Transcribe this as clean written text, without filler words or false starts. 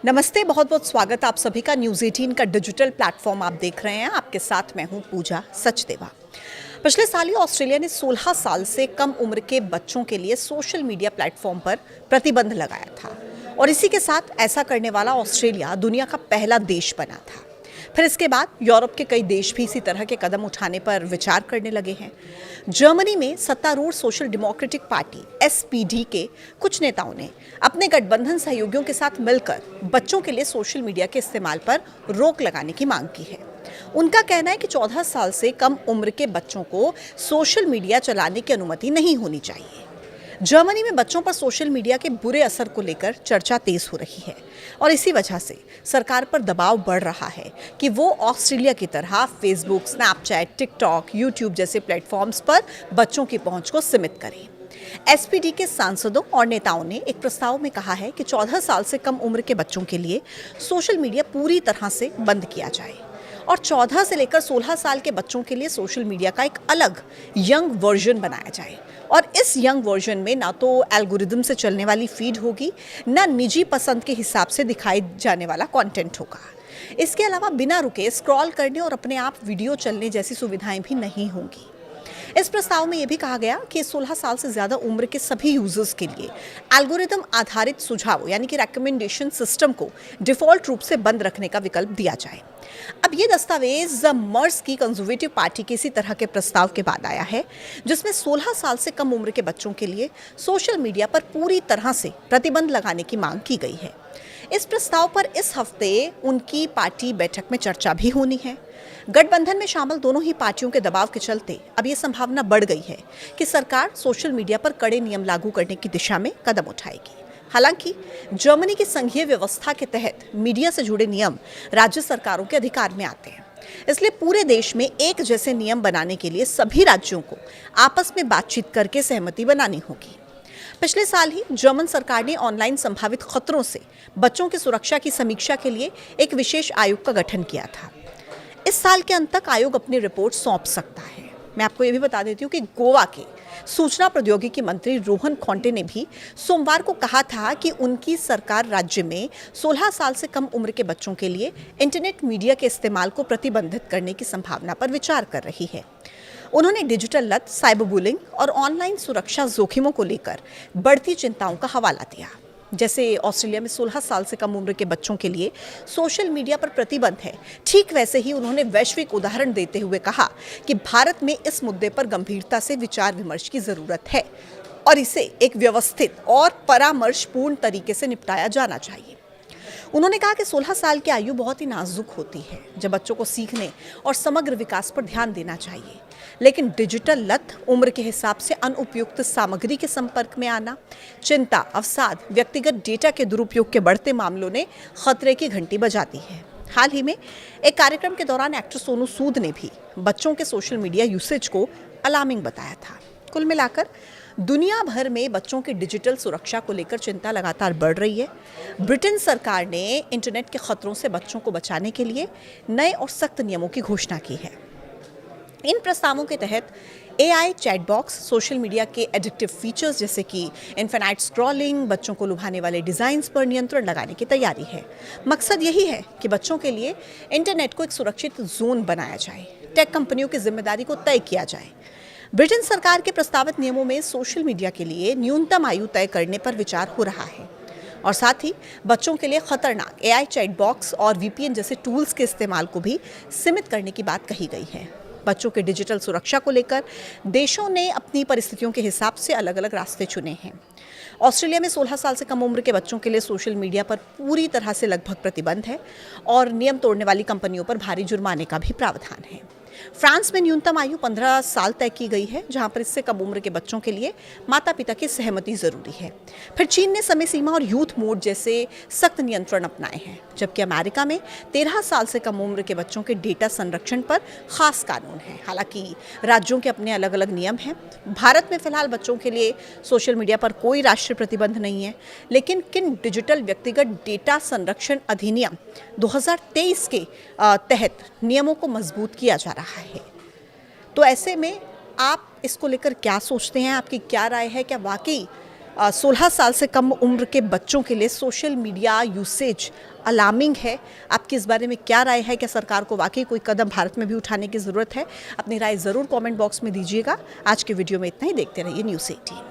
नमस्ते, बहुत बहुत स्वागत आप सभी का। न्यूज़ 18 का डिजिटल प्लेटफॉर्म आप देख रहे हैं। आपके साथ मैं हूं पूजा सचदेवा। पिछले साल ही ऑस्ट्रेलिया ने 16 साल से कम उम्र के बच्चों के लिए सोशल मीडिया प्लेटफॉर्म पर प्रतिबंध लगाया था और इसी के साथ ऐसा करने वाला ऑस्ट्रेलिया दुनिया का पहला देश बना था। फिर इसके बाद यूरोप के कई देश भी इसी तरह के कदम उठाने पर विचार करने लगे हैं। जर्मनी में सत्तारूढ़ सोशल डेमोक्रेटिक पार्टी SPD के कुछ नेताओं ने अपने गठबंधन सहयोगियों के साथ मिलकर बच्चों के लिए सोशल मीडिया के इस्तेमाल पर रोक लगाने की मांग की है। उनका कहना है कि 14 साल से कम उम्र के बच्चों को सोशल मीडिया चलाने की अनुमति नहीं होनी चाहिए। जर्मनी में बच्चों पर सोशल मीडिया के बुरे असर को लेकर चर्चा तेज हो रही है और इसी वजह से सरकार पर दबाव बढ़ रहा है कि वो ऑस्ट्रेलिया की तरह फेसबुक, स्नैपचैट, टिकटॉक, यूट्यूब जैसे प्लेटफॉर्म्स पर बच्चों की पहुंच को सीमित करे। SPD के सांसदों और नेताओं ने एक प्रस्ताव में कहा है कि 14 साल से कम उम्र के बच्चों के लिए सोशल मीडिया पूरी तरह से बंद किया जाए और 14 से लेकर 16 साल के बच्चों के लिए सोशल मीडिया का एक अलग यंग वर्जन बनाया जाए और इस यंग वर्जन में ना तो एल्गोरिदम से चलने वाली फीड होगी, ना निजी पसंद के हिसाब से दिखाई जाने वाला कंटेंट होगा। इसके अलावा बिना रुके स्क्रॉल करने और अपने आप वीडियो चलने जैसी सुविधाएं भी नहीं होंगी। इस प्रस्ताव में यह भी कहा गया कि 16 साल से ज्यादा उम्र के सभी यूजर्स के लिए एल्गोरिदम आधारित सुझाव यानी कि रिकमेंडेशन सिस्टम को डिफॉल्ट रूप से बंद रखने का विकल्प दिया जाए। अब ये दस्तावेज मर्स की कंजर्वेटिव पार्टी के इसी तरह के प्रस्ताव के बाद आया है, जिसमें 16 साल से कम उम्र के बच्चों के लिए सोशल मीडिया पर पूरी तरह से प्रतिबंध लगाने की मांग की गई है। इस प्रस्ताव पर इस हफ्ते उनकी पार्टी बैठक में चर्चा भी होनी है। गठबंधन में शामिल दोनों ही पार्टियों के दबाव के चलते अब ये संभावना बढ़ गई है कि सरकार सोशल मीडिया पर कड़े नियम लागू करने की दिशा में कदम उठाएगी। हालांकि जर्मनी की संघीय व्यवस्था के तहत मीडिया से जुड़े नियम राज्य सरकारों के अधिकार में आते हैं, इसलिए पूरे देश में एक जैसे नियम बनाने के लिए सभी राज्यों को आपस में बातचीत करके सहमति बनानी होगी। पिछले साल ही जर्मन सरकार ने ऑनलाइन संभावित खतरों से बच्चों की सुरक्षा की समीक्षा के लिए एक विशेष आयोग का गठन किया था। इस साल के अंत तक आयोग अपनी रिपोर्ट सौंप सकता है। मैं आपको ये भी बता देती हूँ कि गोवा के सूचना प्रौद्योगिकी मंत्री रोहन खौंटे ने भी सोमवार को कहा था कि उनकी सरकार राज्य में 16 साल से कम उम्र के बच्चों के लिए इंटरनेट मीडिया के इस्तेमाल को प्रतिबंधित करने की संभावना पर विचार कर रही है। उन्होंने डिजिटल लत, साइबर बुलिंग और ऑनलाइन सुरक्षा जोखिमों को लेकर बढ़ती चिंताओं का हवाला दिया। जैसे ऑस्ट्रेलिया में 16 साल से कम उम्र के बच्चों के लिए सोशल मीडिया पर प्रतिबंध है, ठीक वैसे ही उन्होंने वैश्विक उदाहरण देते हुए कहा कि भारत में इस मुद्दे पर गंभीरता से विचार विमर्श की जरूरत है और इसे एक व्यवस्थित और परामर्शपूर्ण तरीके से निपटाया जाना चाहिए। उन्होंने कहा कि 16 साल की आयु बहुत ही नाजुक होती है, जब बच्चों को सीखने और समग्र विकास पर ध्यान देना चाहिए, लेकिन डिजिटल लत, उम्र के हिसाब से अनुपयुक्त सामग्री के संपर्क में आना, चिंता, अवसाद, व्यक्तिगत डेटा के दुरुपयोग के बढ़ते मामलों ने खतरे की घंटी बजा दी है। हाल ही में एक कार्यक्रम के दौरान एक्टर सोनू सूद ने भी बच्चों के सोशल मीडिया यूसेज को अलार्मिंग बताया था। कुल मिलाकर दुनिया भर में बच्चों की डिजिटल सुरक्षा को लेकर चिंता लगातार बढ़ रही है। ब्रिटेन सरकार ने इंटरनेट के खतरों से बच्चों को बचाने के लिए नए और सख्त नियमों की घोषणा की है। इन प्रस्तावों के तहत AI chat box, social media के एडिक्टिव फीचर्स जैसे कि इन्फिनाइट स्क्रॉलिंग, बच्चों को लुभाने वाले डिजाइन्स पर नियंत्रण लगाने की तैयारी है। मकसद यही है कि बच्चों के लिए इंटरनेट को एक सुरक्षित जोन बनाया जाए, टेक कंपनियों की जिम्मेदारी को तय किया जाए। ब्रिटेन सरकार के प्रस्तावित नियमों में सोशल मीडिया के लिए न्यूनतम आयु तय करने पर विचार हो रहा है और साथ ही बच्चों के लिए खतरनाक AI चैट बॉक्स और VPN जैसे टूल्स के इस्तेमाल को भी सीमित करने की बात कही गई है। बच्चों के डिजिटल सुरक्षा को लेकर देशों ने अपनी परिस्थितियों के हिसाब से अलग अलग रास्ते चुने हैं। ऑस्ट्रेलिया में 16 साल से कम उम्र के बच्चों के लिए सोशल मीडिया पर पूरी तरह से लगभग प्रतिबंध है और नियम तोड़ने वाली कंपनियों पर भारी जुर्माने का भी प्रावधान है। फ्रांस में न्यूनतम आयु 15 साल तय की गई है, जहां पर इससे कम उम्र के बच्चों के लिए माता पिता की सहमति जरूरी है। फिर चीन ने समय सीमा और यूथ मोड जैसे सख्त नियंत्रण अपनाए हैं, जबकि अमेरिका में 13 साल से कम उम्र के बच्चों के डेटा संरक्षण पर खास कानून है। हालांकि राज्यों के अपने अलग अलग नियम हैं। भारत में फिलहाल बच्चों के लिए सोशल मीडिया पर कोई राष्ट्रीय प्रतिबंध नहीं है, लेकिन किन डिजिटल व्यक्तिगत डेटा संरक्षण अधिनियम 2023 के तहत नियमों को मजबूत किया जा रहा है। तो ऐसे में आप इसको लेकर क्या सोचते हैं? आपकी क्या राय है? क्या वाकई 16 साल से कम उम्र के बच्चों के लिए सोशल मीडिया यूसेज अलार्मिंग है। आपकी इस बारे में क्या राय है? क्या सरकार को वाकई कोई कदम भारत में भी उठाने की ज़रूरत है? अपनी राय ज़रूर कमेंट बॉक्स में दीजिएगा। आज के वीडियो में इतना ही। देखते रहिए न्यूज़ 18।